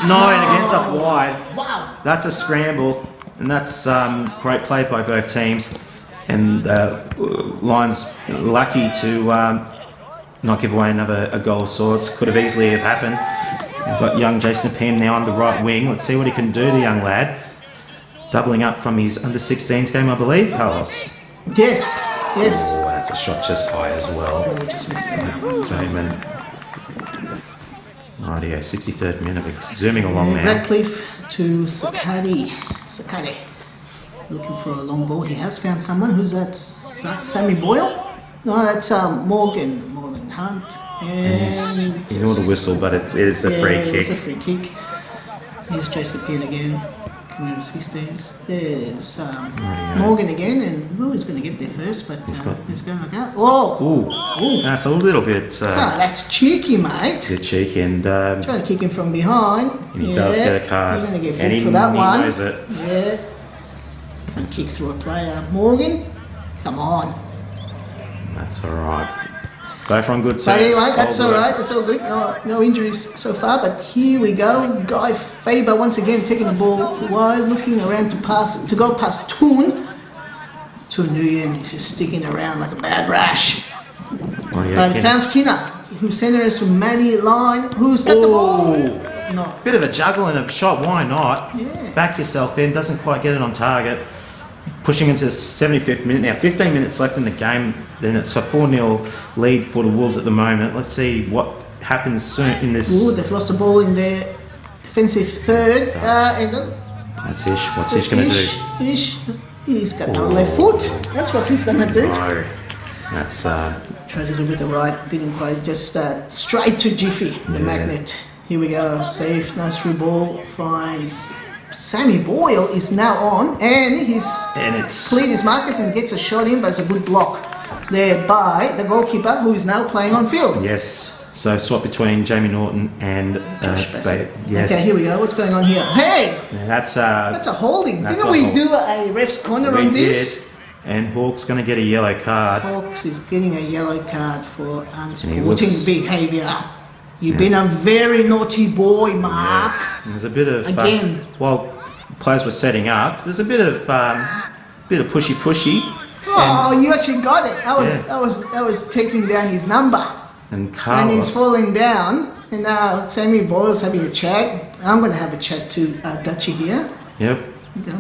[SPEAKER 5] no, and it ends up wide.
[SPEAKER 4] wow.
[SPEAKER 5] That's a scramble. And that's great play by both teams. And Lions lucky to not give away a goal of sorts. Could have easily have happened. We've got young Jason Penn now on the right wing. Let's see what he can do, the young lad. Doubling up from his under-16s game, I believe, Carlos.
[SPEAKER 4] Yes, yes.
[SPEAKER 5] Oh, that's a shot just high as well.
[SPEAKER 4] Oh, just missed it out.
[SPEAKER 5] Damon. Rightio, 63rd minute. We're zooming along now.
[SPEAKER 4] Radcliffe to Sakati. Sakati. Looking for a long ball. He has found someone. Who's that? Sammy Boyle? No, that's Morgan Hunt. And
[SPEAKER 5] Ignore the whistle, but it's a free
[SPEAKER 4] It was a
[SPEAKER 5] kick.
[SPEAKER 4] free kick. Here's Jason Penn again. Coming out of 16s. There's Morgan again, and he's going to get there first, but he's going to go. Oh!
[SPEAKER 5] Ooh, that's a little bit
[SPEAKER 4] That's cheeky, mate.
[SPEAKER 5] bit cheeky, and
[SPEAKER 4] Trying to kick him from behind.
[SPEAKER 5] he does get a card.
[SPEAKER 4] You're going to get
[SPEAKER 5] And
[SPEAKER 4] booked for that
[SPEAKER 5] he
[SPEAKER 4] one.
[SPEAKER 5] knows it.
[SPEAKER 4] Yeah. And kick through a player. Morgan, come on.
[SPEAKER 5] That's all right. Go from good terms.
[SPEAKER 4] But anyway, that's
[SPEAKER 5] All
[SPEAKER 4] all
[SPEAKER 5] good.
[SPEAKER 4] right. It's all good. No injuries so far. But here we go. Guy Faber once again taking the ball wide, looking around to go past Toon. Toon Nguyen is just sticking around like a bad rash.
[SPEAKER 5] Oh, yeah,
[SPEAKER 4] But
[SPEAKER 5] Ken.
[SPEAKER 4] found Skinner, who centers to Matty Line, who's got the ball.
[SPEAKER 5] Ooh.
[SPEAKER 4] No.
[SPEAKER 5] Bit of a juggle and a shot, why not?
[SPEAKER 4] Yeah.
[SPEAKER 5] Back yourself in, doesn't quite get it on target. Pushing into the 75th minute now, 15 minutes left in the game, then it's a 4-0 lead for the Wolves at the moment. Let's see what happens soon in this.
[SPEAKER 4] Ooh, they've lost the ball in their defensive third. And
[SPEAKER 5] That's Ish. What's Ish going to do?
[SPEAKER 4] Ish, he's got no left foot. That's what he's going to do.
[SPEAKER 5] No. That's,
[SPEAKER 4] Tried to do with the right, didn't quite, just straight to Jiffy, the magnet. Here we go, safe, nice through ball, finds Sammy Boyle is now on, and
[SPEAKER 5] it's
[SPEAKER 4] cleared his markers and gets a shot in, but it's a good block there by the goalkeeper, who is now playing on field.
[SPEAKER 5] Yes. So swap between Jamie Norton and
[SPEAKER 4] Josh Bassett.
[SPEAKER 5] yes.
[SPEAKER 4] Okay, here we go. What's going on here? Hey,
[SPEAKER 5] Yeah, that's
[SPEAKER 4] that's a holding.
[SPEAKER 5] That's
[SPEAKER 4] Didn't
[SPEAKER 5] a
[SPEAKER 4] we
[SPEAKER 5] hold.
[SPEAKER 4] do a ref's corner
[SPEAKER 5] we
[SPEAKER 4] on this?
[SPEAKER 5] did. And Hawk's going to get a yellow card.
[SPEAKER 4] Hawks is getting a yellow card for
[SPEAKER 5] he
[SPEAKER 4] unsporting
[SPEAKER 5] looks-
[SPEAKER 4] behaviour. You've been a very naughty boy, Mark.
[SPEAKER 5] Yes. There's a bit of
[SPEAKER 4] Again.
[SPEAKER 5] while players were setting up, there's a bit of pushy.
[SPEAKER 4] Oh, you actually got it. I was taking down his number.
[SPEAKER 5] And Carlos.
[SPEAKER 4] And he's falling down. And now Sammy Boyle's having a chat. I'm going to have a chat to Dutchie here.
[SPEAKER 5] Yep.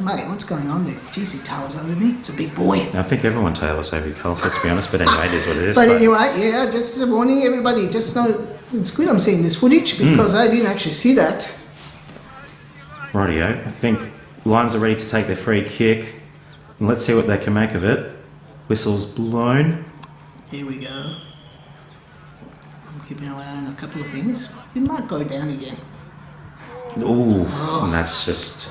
[SPEAKER 4] Mate, what's going on there? Jeez, he towers over me. It's a big boy.
[SPEAKER 5] I think everyone tailors over your Cole, let's be honest. But anyway, it is what it is.
[SPEAKER 4] But anyway, yeah, just a warning, everybody. Just know it's good I'm seeing this footage because I didn't actually see that.
[SPEAKER 5] Rightio. I think Lions are ready to take their free kick. And let's see what they can make of it. Whistle's blown.
[SPEAKER 4] Here we go. I'm keeping an eye on a couple of things. It might go down again.
[SPEAKER 5] Ooh, and that's just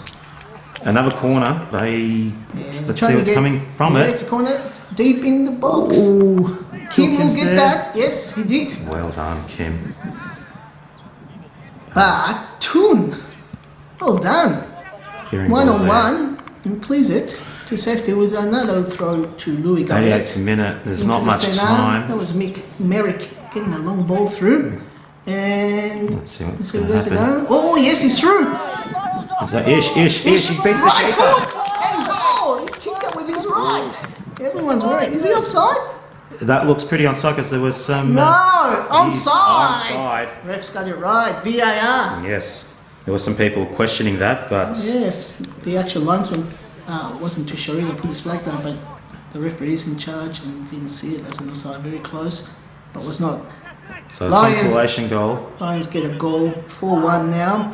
[SPEAKER 5] another corner. Let's see what's coming from it.
[SPEAKER 4] It's a corner deep in the box.
[SPEAKER 5] Ooh,
[SPEAKER 4] Kim will
[SPEAKER 5] Kilkins
[SPEAKER 4] get
[SPEAKER 5] there.
[SPEAKER 4] that. Yes, he did.
[SPEAKER 5] Well done, Kim.
[SPEAKER 4] But Toon, well done.
[SPEAKER 5] Clearing
[SPEAKER 4] One
[SPEAKER 5] ball
[SPEAKER 4] on
[SPEAKER 5] there.
[SPEAKER 4] one, and please it to safety with another throw to Louis Garrett.
[SPEAKER 5] 88th minute. There's
[SPEAKER 4] Into
[SPEAKER 5] not
[SPEAKER 4] the
[SPEAKER 5] much
[SPEAKER 4] centre.
[SPEAKER 5] time.
[SPEAKER 4] That was Merrick getting a long ball through. And
[SPEAKER 5] Let's see what's
[SPEAKER 4] see
[SPEAKER 5] going
[SPEAKER 4] where's
[SPEAKER 5] to
[SPEAKER 4] it
[SPEAKER 5] happen.
[SPEAKER 4] going. Oh yes, he's through.
[SPEAKER 5] Is that Ish? He beats the
[SPEAKER 4] Right
[SPEAKER 5] keeper.
[SPEAKER 4] foot and goal. He kicked that with his right. Everyone's worried. Is he offside?
[SPEAKER 5] That looks pretty onside because there was some.
[SPEAKER 4] No,
[SPEAKER 5] he's
[SPEAKER 4] onside.
[SPEAKER 5] Onside.
[SPEAKER 4] Ref's got it right. VAR.
[SPEAKER 5] Yes. There were some people questioning that, but
[SPEAKER 4] Yes, the actual linesman wasn't too sure. He put his flag down, but the referee is in charge and didn't see it as an offside. Very close, but was not.
[SPEAKER 5] so
[SPEAKER 4] Lions.
[SPEAKER 5] consolation goal.
[SPEAKER 4] Lions get a goal, 4-1 now.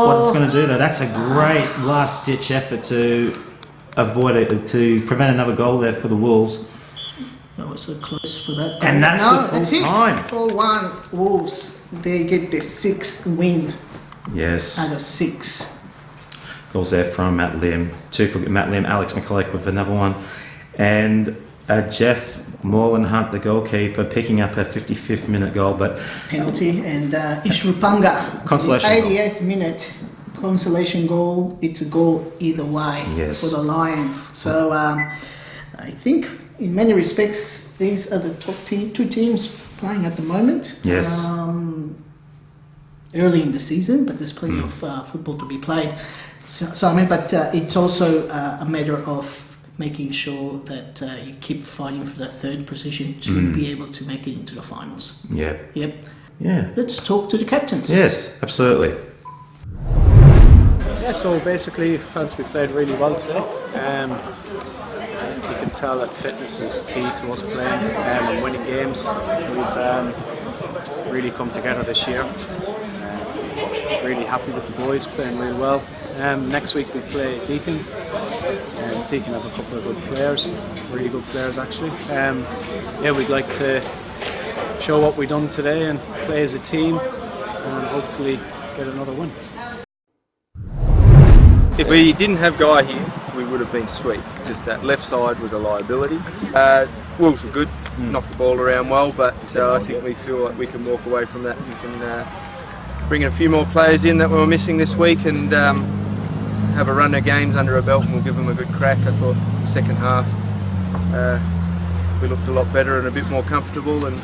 [SPEAKER 5] What's going to do though? That's a great last-ditch effort to avoid it, to prevent another goal there for the Wolves.
[SPEAKER 4] That was so close for that.
[SPEAKER 5] And
[SPEAKER 4] goal.
[SPEAKER 5] that's
[SPEAKER 4] No,
[SPEAKER 5] the full
[SPEAKER 4] that's it.
[SPEAKER 5] time.
[SPEAKER 4] 4-1 Wolves. They get their 6th win
[SPEAKER 5] Yes.
[SPEAKER 4] out of 6.
[SPEAKER 5] Goals there from Matt Lim. 2 for Matt Lim, Alex McCulloch with another one. And Jeff Morland-Hunt, the goalkeeper, picking up a 55th minute goal, but
[SPEAKER 4] Penalty and Ishrupanga.
[SPEAKER 5] Consolation
[SPEAKER 4] the
[SPEAKER 5] goal.
[SPEAKER 4] 88th minute consolation goal. It's a goal either way
[SPEAKER 5] Yes.
[SPEAKER 4] for the Lions. So I think in many respects these are the top two teams playing at the moment.
[SPEAKER 5] Yes.
[SPEAKER 4] Early in the season, but there's plenty of football to be played. So I mean, but it's also a matter of making sure that you keep fighting for that 3rd position to be able to make it into the finals.
[SPEAKER 5] yeah.
[SPEAKER 4] Yep.
[SPEAKER 5] Yeah.
[SPEAKER 4] Let's talk to the captains.
[SPEAKER 5] Yes, absolutely.
[SPEAKER 6] Yeah, so basically, I felt we played really well today. You can tell that fitness is key to us playing and winning games. We've really come together this year. Really happy with the boys playing really well. Next week we play Deakin. Deakin have a couple of good players, really good players actually. Yeah, we'd like to show what we've done today and play as a team and hopefully get another win.
[SPEAKER 1] If we didn't have Guy here, we would have been sweet. Just that left side was a liability. Wolves were good, knocked the ball around well, but I think we feel like we can walk away from that. We can bring in a few more players in that we were missing this week and have a run of games under our belt, and we'll give them a good crack. I thought the second half we looked a lot better and a bit more comfortable, and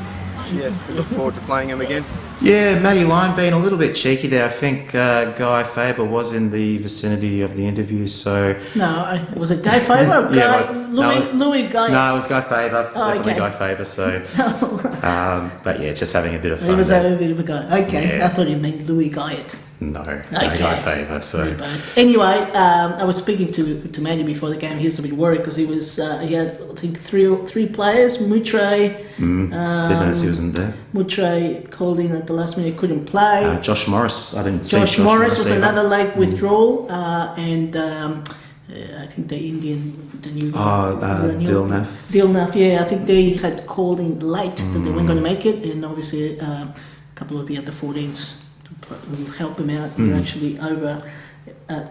[SPEAKER 1] yeah, we look forward to playing them again.
[SPEAKER 5] Yeah, Matty Lyon being a little bit cheeky there. I think Guy Faber was in the vicinity of the interview, so...
[SPEAKER 4] No, was it Guy Faber or
[SPEAKER 5] Yeah,
[SPEAKER 4] Guy?
[SPEAKER 5] it was.
[SPEAKER 4] Louis Guy?
[SPEAKER 5] No, it was Guy Faber.
[SPEAKER 4] Oh,
[SPEAKER 5] Definitely
[SPEAKER 4] okay.
[SPEAKER 5] Guy Faber, so... but yeah, just having a bit of fun
[SPEAKER 4] He was
[SPEAKER 5] there.
[SPEAKER 4] having a bit of a guy. Okay,
[SPEAKER 5] Yeah.
[SPEAKER 4] I thought he meant Louis Guyett.
[SPEAKER 5] No,
[SPEAKER 4] Okay.
[SPEAKER 5] Guy Faber, so...
[SPEAKER 4] Anyway, I was speaking to Manny before the game. He was a bit worried because he had I think three players. Mutre,
[SPEAKER 5] Didn't notice he wasn't there.
[SPEAKER 4] Mutre called in at the last minute, couldn't play.
[SPEAKER 5] Josh Morris, I didn't see
[SPEAKER 4] Josh Morris was
[SPEAKER 5] either.
[SPEAKER 4] another late withdrawal, and I think the Indian, the new Dilnath, yeah, I think they had called in late that they weren't going to make it, and obviously a couple of the other 14s to help them out. They're actually over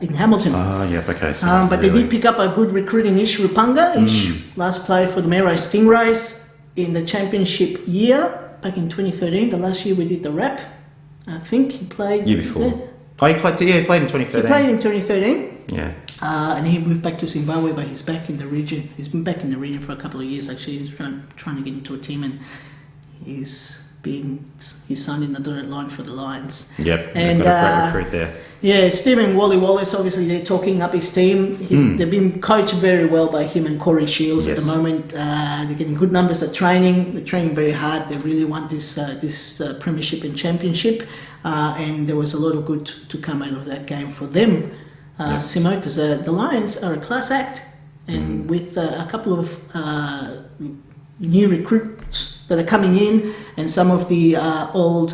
[SPEAKER 4] in Hamilton.
[SPEAKER 5] Oh, yep, okay. So
[SPEAKER 4] But they did pick up a good recruit in Ish Rupanga. Ish last played for the Mayo Stingrays in the championship year back in 2013. The last year we did the rap. I think he played.
[SPEAKER 5] Year before.
[SPEAKER 4] Yeah.
[SPEAKER 5] Oh, he played in 2013.
[SPEAKER 4] He played in 2013.
[SPEAKER 5] Yeah.
[SPEAKER 4] And he moved back to Zimbabwe, but he's back in the region. He's been back in the region for a couple of years actually. He's trying to get into a team, and he's he signed in the dotted line for the Lions.
[SPEAKER 5] Yep,
[SPEAKER 4] And
[SPEAKER 5] they've got a great recruit there.
[SPEAKER 4] yeah, Stephen Wally Wallace, obviously they're talking up his team. They've been coached very well by him and Corey Shields at the moment. They're getting good numbers at training. They're training very hard. They really want this premiership and championship. And there was a lot of good to come out of that game for them, Simo, because the Lions are a class act. And with a couple of new recruits that are coming in, and some of the old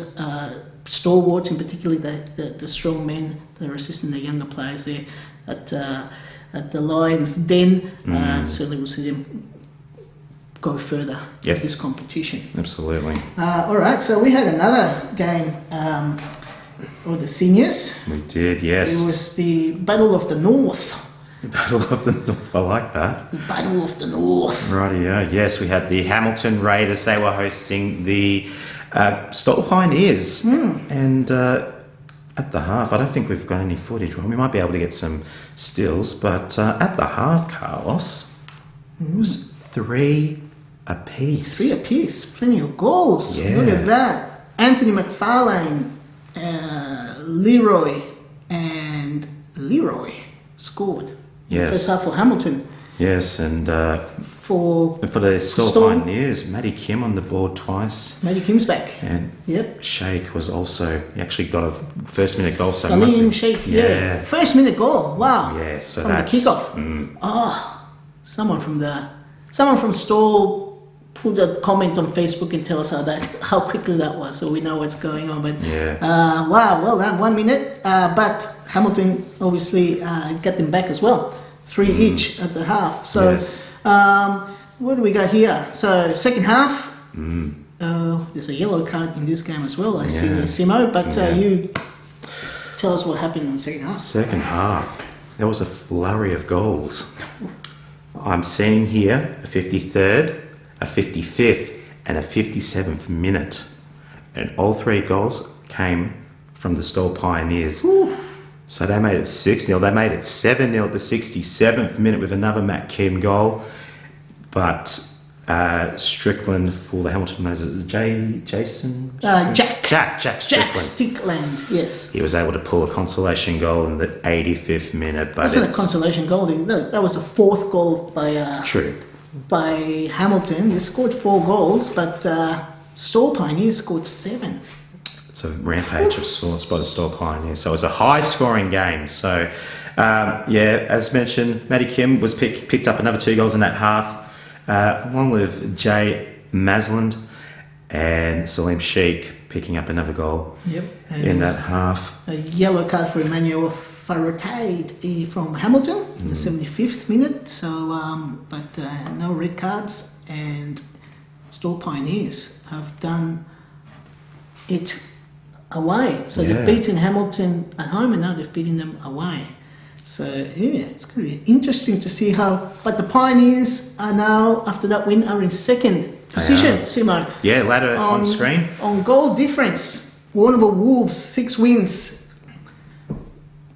[SPEAKER 4] stalwarts, in particular the strong men that are assisting the younger players there at the Lions Den, certainly we'll see them go further in this competition.
[SPEAKER 5] Absolutely.
[SPEAKER 4] All right, so we had another game with the seniors.
[SPEAKER 5] We did, yes.
[SPEAKER 4] It was the Battle of the North.
[SPEAKER 5] The Battle of the North, I like that.
[SPEAKER 4] The Battle of the North.
[SPEAKER 5] Rightio, yes, we had the Hamilton Raiders. They were hosting the Stoll Pioneers. And at the half, I don't think we've got any footage. Well, we might be able to get some stills, but at the half, Carlos, it was 3 apiece.
[SPEAKER 4] 3 apiece. Plenty of goals.
[SPEAKER 5] Yeah.
[SPEAKER 4] Look at that. Anthony McFarlane, Leroy, and Leroy scored.
[SPEAKER 5] Yes.
[SPEAKER 4] First half for Hamilton.
[SPEAKER 5] Yes, and
[SPEAKER 4] For
[SPEAKER 5] the Stoll
[SPEAKER 4] Storm.
[SPEAKER 5] Pioneers, Matty Kim on the board twice.
[SPEAKER 4] Matty Kim's back.
[SPEAKER 5] And
[SPEAKER 4] Yep.
[SPEAKER 5] Sheikh was also, he actually got a first minute goal. So
[SPEAKER 4] Salim Sheikh, yeah. First minute goal. Wow.
[SPEAKER 5] Yeah, so
[SPEAKER 4] from the
[SPEAKER 5] that's
[SPEAKER 4] kickoff. Someone from Stoll put a comment on Facebook and tell us how quickly that was, so we know what's going on. But wow, well done, 1 minute. But Hamilton obviously got them back as well, 3 each at the half. So what do we got here? So second half. There's a yellow card in this game as well. I see there, Simo. But you tell us what happened in the second half.
[SPEAKER 5] Second half, there was a flurry of goals. I'm seeing here a 53rd, a 55th, and a 57th minute. And all 3 goals came from the Stoll Pioneers. So they made it 6-0. They made it 7-0 at the 67th minute with another Matt Kim goal. But Strickland for the Hamilton Moses, Jason? Jack Strickland.
[SPEAKER 4] Strickland, yes.
[SPEAKER 5] He was able to pull a consolation goal in the 85th minute. But
[SPEAKER 4] Wasn't a consolation goal. No, that was the 4th goal by Hamilton. They scored 4 goals, but Stoll Pioneers scored 7.
[SPEAKER 5] It's a rampage of sorts by the Stoll Pioneers. So it was a high-scoring game. So, as mentioned, Matty Kim was picked up another 2 goals in that half, along with Jay Masland and Salim Sheikh picking up another goal in that half.
[SPEAKER 4] A yellow card for Emmanuel Farotade from Hamilton in the 75th minute. So, but no red cards, and Stoll Pioneers have done it away. So they've beaten Hamilton at home, and now they've beaten them away. So it's going to be interesting to see how. But the Pioneers are now, after that win, are in second position. Simo.
[SPEAKER 5] Yeah, ladder on screen.
[SPEAKER 4] On goal difference, Warrnambool Wolves 6 wins,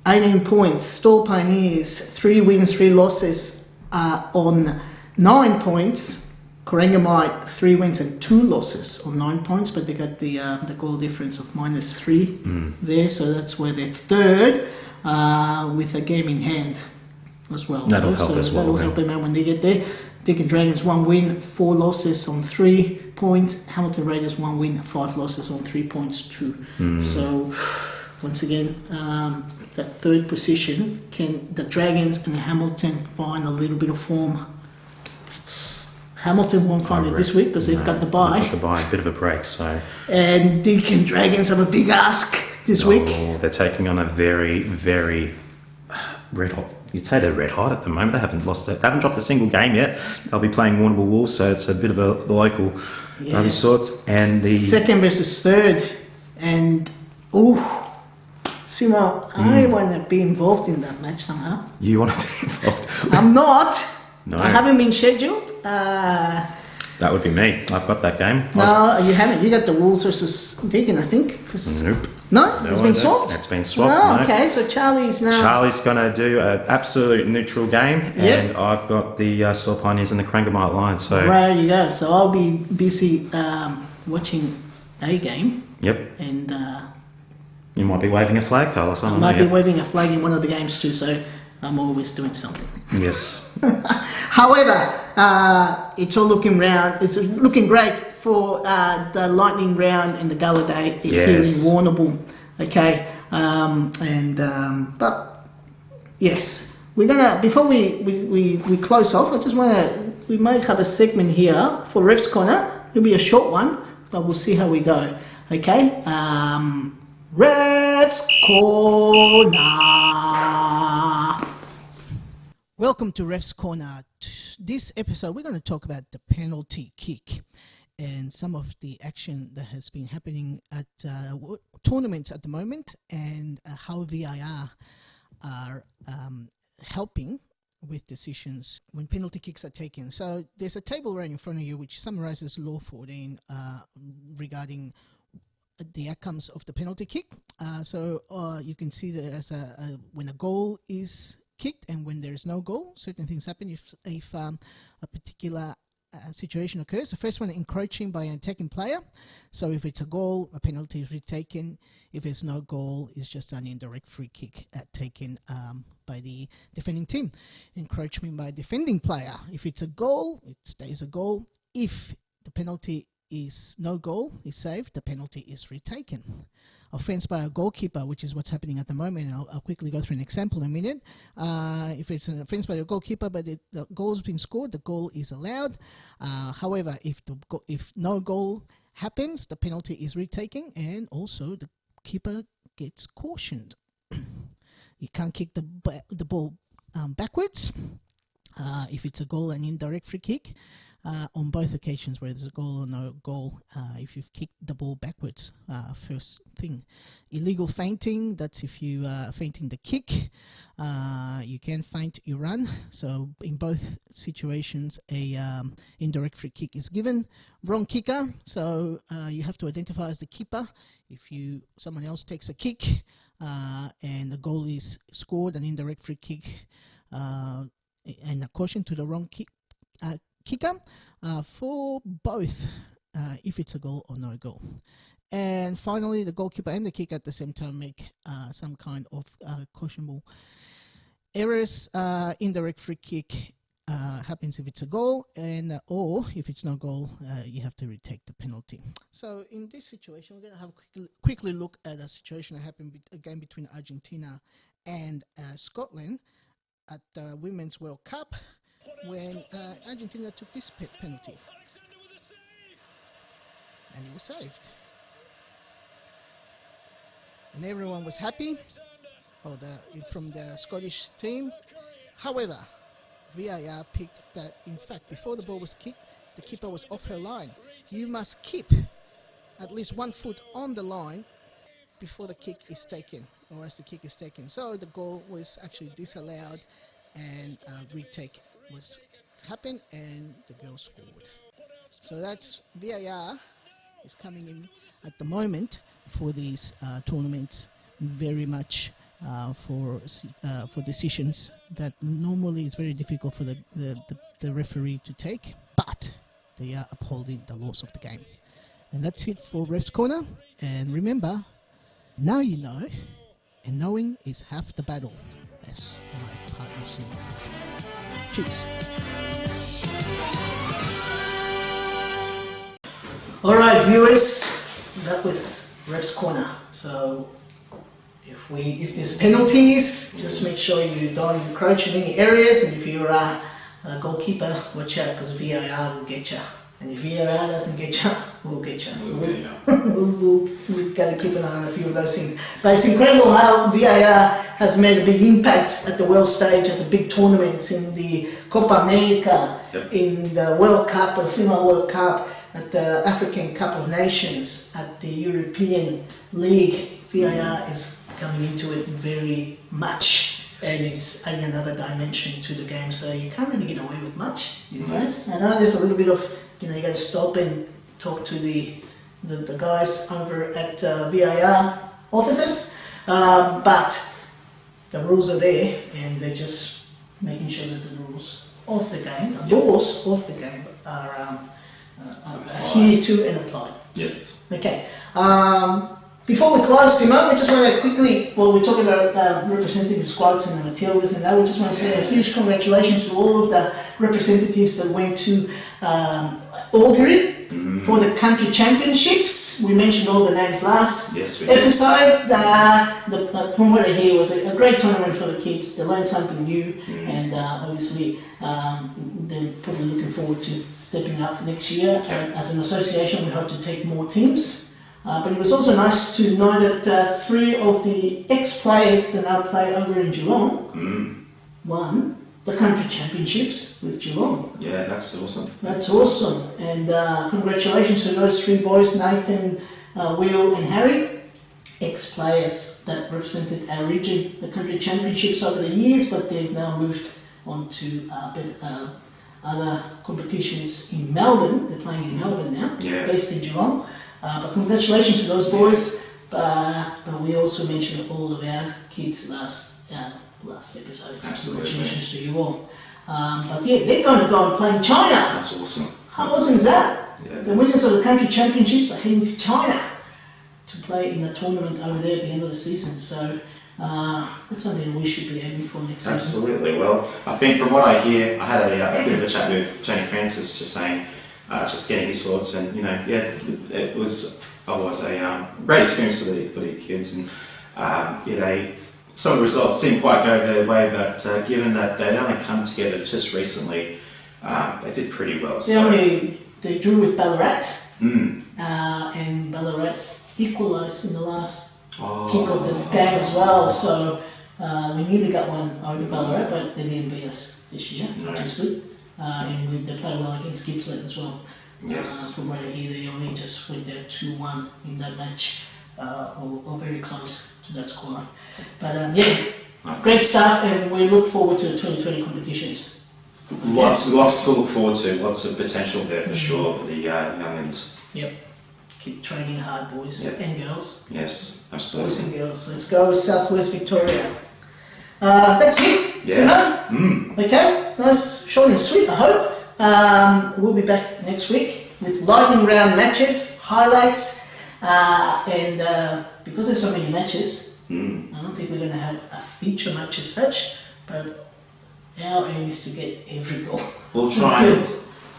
[SPEAKER 4] 18 points. Stoll Pioneers 3 wins, 3 losses on 9 points. Corangamite 3 wins and 2 losses on 9 points, but they got the goal difference of -3 there, so that's where they're third with a game in hand as well.
[SPEAKER 5] That'll help as well.
[SPEAKER 4] That'll help them out when they get there. Deakin Dragons 1 win, 4 losses on 3 points. Hamilton Raiders 1 win, 5 losses on 3 points too. So once again, that third position, can the Dragons and Hamilton find a little bit of form? Hamilton won't find it this week because they've got the bye.
[SPEAKER 5] They've got the bye, a bit of a break. So,
[SPEAKER 4] and Deakin Dragons have a big ask this week.
[SPEAKER 5] They're taking on a very, very red hot. You'd say they're red hot at the moment. They haven't dropped a single game yet. They'll be playing Warrnambool Wolves, so it's a bit of a local of sorts. And the
[SPEAKER 4] second versus third, and Simo, I want to be involved in that match somehow.
[SPEAKER 5] You want to be involved?
[SPEAKER 4] I'm not.
[SPEAKER 5] No.
[SPEAKER 4] I haven't been scheduled.
[SPEAKER 5] That would be me. I've got that game.
[SPEAKER 4] No, you haven't. You got the Wolves versus Deakin, I think.
[SPEAKER 5] Nope.
[SPEAKER 4] No, it's been swapped.
[SPEAKER 5] It's been swapped.
[SPEAKER 4] Oh,
[SPEAKER 5] no.
[SPEAKER 4] okay. So Charlie's
[SPEAKER 5] going to do an absolute neutral game, and I've got the Stoll Pioneers and the Corangamite Lions. So
[SPEAKER 4] there you go. So I'll be busy watching A game,
[SPEAKER 5] Yep.
[SPEAKER 4] and
[SPEAKER 5] You might be waving a flag, Carlos.
[SPEAKER 4] I might be waving a flag in one of the games too, so I'm always doing something.
[SPEAKER 5] Yes.
[SPEAKER 4] However, it's all looking round. It's looking great for the Lightning round and the Gala Day here in Warrnambool. Okay, but yes, we're gonna before we close off. I just we might have a segment here for Ref's Corner. It'll be a short one, but we'll see how we go. Okay, Ref's Corner. Welcome to Ref's Corner. This episode, we're going to talk about the penalty kick and some of the action that has been happening at tournaments at the moment, and how VIR are helping with decisions when penalty kicks are taken. So there's a table right in front of you which summarizes Law 14 regarding the outcomes of the penalty kick. So you can see that as when a goal is kicked and when there is no goal, certain things happen if a particular situation occurs. The first one, encroaching by an attacking player. So if it's a goal, a penalty is retaken. If there's no goal, it's just an indirect free kick taken by the defending team. Encroachment by a defending player. If it's a goal, it stays a goal. If the penalty is no goal, is saved, the penalty is retaken. Offence by a goalkeeper, which is what's happening at the moment, and I'll quickly go through an example in a minute. If it's an offence by a goalkeeper, but the goal has been scored, the goal is allowed. However, if no goal happens, the penalty is retaken, and also the keeper gets cautioned. You can't kick the ball backwards. If it's a goal, an indirect free kick. On both occasions where there's a goal or no goal, if you've kicked the ball backwards, first thing. Illegal feinting, that's if you are feinting the kick. You can feint your run. So in both situations, a indirect free kick is given. Wrong kicker, so you have to identify as the keeper. If someone else takes a kick and the goal is scored, an indirect free kick, and a caution to the wrong kicker for both, if it's a goal or no goal. And finally, the goalkeeper and the kicker at the same time make some kind of cautionable errors. Indirect free kick happens if it's a goal, and or if it's no goal, you have to retake the penalty. So in this situation, we're going to have quickly look at a situation that happened a game between Argentina and Scotland at the Women's World Cup, when Argentina took this penalty, and he was saved, and everyone was happy, from the Scottish team. However, VIR picked that, in fact, before the ball was kicked, the keeper was off her line. You must keep at least 1 foot on the line before the kick is taken, or as the kick is taken. So the goal was actually disallowed, and retake was happened, and the girl scored. So that's VAR is coming in at the moment for these tournaments, very much for decisions that normally is very difficult for the referee to take, but they are upholding the laws of the game. And that's it for Ref's Corner. And remember, now you know, and knowing is half the battle. That's my partner saying. Cheers. Alright viewers, that was Ref's Corner. So if there's penalties, just make sure you don't encroach in any areas, and if you're a goalkeeper, watch out, because VAR will get you. And if VAR doesn't get you, we'll get you. We've got to keep an eye on a few of those things. But it's incredible how VAR has made a big impact at the world stage, at the big tournaments, in the Copa America, in the World Cup, the FIFA World Cup, at the African Cup of Nations, at the European League. VAR is coming into it very much, and it's adding another dimension to the game, so you can't really get away with much these days. I know there's a little bit of, you got to stop and talk to the guys over at VAR offices, but the rules are there, and they're just making sure that the rules of the game, are adhered to and applied.
[SPEAKER 7] Yes.
[SPEAKER 4] Okay. Before we close, Simone, we just want to quickly, well, we're talking about representative squads and the Matildas and that. We just want to say a huge congratulations to all of the representatives that went to Albury for the country championships. We mentioned all the names last episode. From what I hear, it was a great tournament for the kids. They learned something new, and obviously they're probably looking forward to stepping up next year. As an association, we hope to take more teams. But it was also nice to know that 3 of the ex-players that now play over in Geelong won the country championships with Geelong.
[SPEAKER 7] Yeah, that's awesome.
[SPEAKER 4] That's awesome. And congratulations to those 3 boys, Nathan, Will and Harry, ex-players that represented our region, the country championships over the years, but they've now moved on to other competitions in Melbourne. They're playing in Melbourne now, based in Geelong. But congratulations to those boys. But we also mentioned all of our kids last episode.
[SPEAKER 7] Absolutely.
[SPEAKER 4] Congratulations to you all. But yeah, they're going to go and play in China.
[SPEAKER 7] That's awesome.
[SPEAKER 4] How awesome is that?
[SPEAKER 7] Yeah,
[SPEAKER 4] The winners of the country championships are heading to China to play in a tournament over there at the end of the season. So that's something we should be aiming for next season.
[SPEAKER 7] Absolutely. Well, I think from what I hear, I had a bit of a chat with Janie Francis, just saying, just getting his thoughts, and it was a great experience for the kids, and some of the results didn't quite go their way, but given that they'd only come together just recently, they did pretty well.
[SPEAKER 4] They drew with Ballarat, and Ballarat equalised in the last kick of the game as well. So we nearly got one over Ballarat, but they didn't beat us this year, which is good. And they played well against Gippsland as well.
[SPEAKER 7] Yes.
[SPEAKER 4] From what I hear, they only just went there 2-1 in that match, or very close to that score. But great stuff, and we look forward to the 2020 competitions.
[SPEAKER 7] Lots to look forward to. Lots of potential there for sure for the youngins.
[SPEAKER 4] Yep. Keep training hard, boys and girls.
[SPEAKER 7] Yes, absolutely.
[SPEAKER 4] Boys and girls. Let's go with Southwest Victoria. That's it.
[SPEAKER 7] Yeah.
[SPEAKER 4] So, okay. Nice, short and sweet, I hope. We'll be back next week with lightning round matches, highlights, and because there's so many matches, I don't think we're going to have a feature match as such, but our aim is to get every goal.
[SPEAKER 7] We'll try and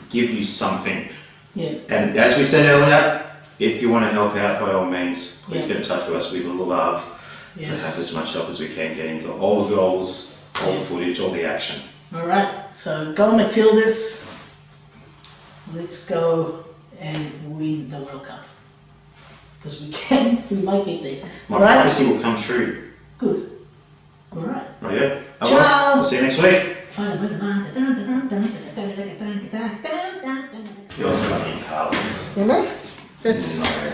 [SPEAKER 7] give you something.
[SPEAKER 4] Yeah.
[SPEAKER 7] And as we said earlier, if you want to help out, by all means, please get in touch with us. We would love to have as much help as we can, getting all the goals, all the footage, all the action.
[SPEAKER 4] All right, so go Matildas. Let's go and win the World Cup. Because we can, we might get there.
[SPEAKER 7] My prophecy will come true.
[SPEAKER 4] Good. All right.
[SPEAKER 7] Right,
[SPEAKER 4] Ciao.
[SPEAKER 7] We'll see you next week. You're funny, Carlos.
[SPEAKER 4] You know? That's...
[SPEAKER 7] No.